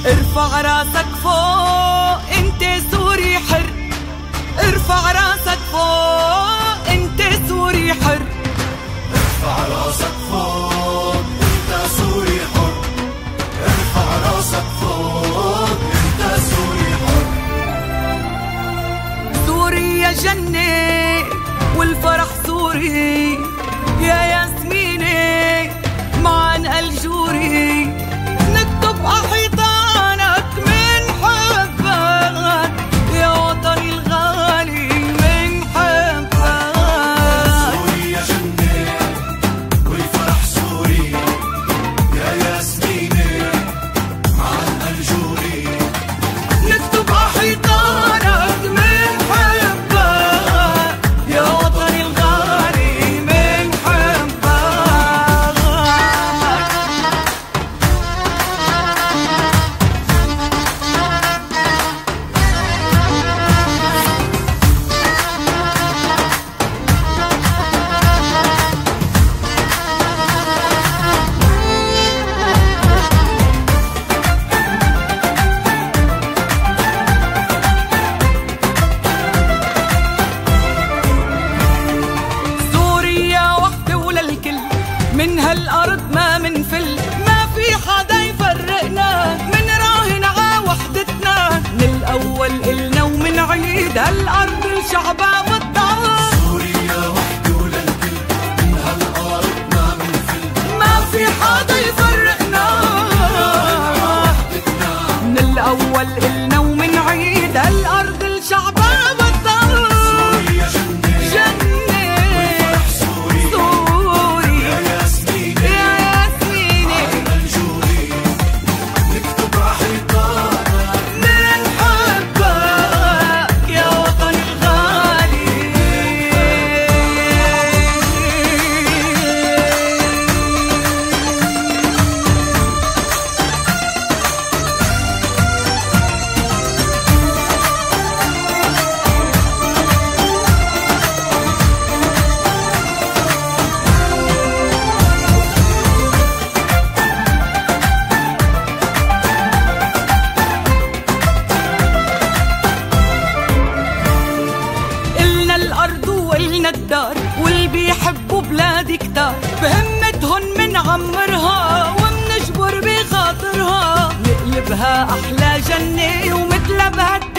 ارفع راسك فوق انت سوري حر، ارفع راسك فوق انت سوري حر، ارفع راسك فوق انت سوري حر، ارفع راسك فوق انت سوري حر. سوريا جنة والفرح سوري يا ياسمينة معن الجوري، نكتب أحيطانك من حبك يا وطني الغالي من حبك. سوريا جنة والفرح سوري يا ياسمينة معن الجوري، نكتب أحيطانك من حبك يا وطني الغالي من حبك. من هالأرض ما منفل، ما في حدا يفرقنا، منراهن ع وحدتنا، من الأول إلنا ومنعيد هالأرض لشعبها بتضل. سوريا وحدة وللكل، من هالأرض ما منفل، ما في حدا يفرقنا، من الأول إلنا ومنعيد هالأرض لشعبها بتضل. سوريا جنة والفرح سوري يا ياسمينة معن الجوري، نكتب أحيطانك من حبك يا وطني الغالي. إلنا الأرض وإلنا الدار، واللي بيحبوا بلادي كتار، بهمتهن منعمرها ومنجبر بخاطرها، نقلبها أحلى جنة ومثل بهالدنيا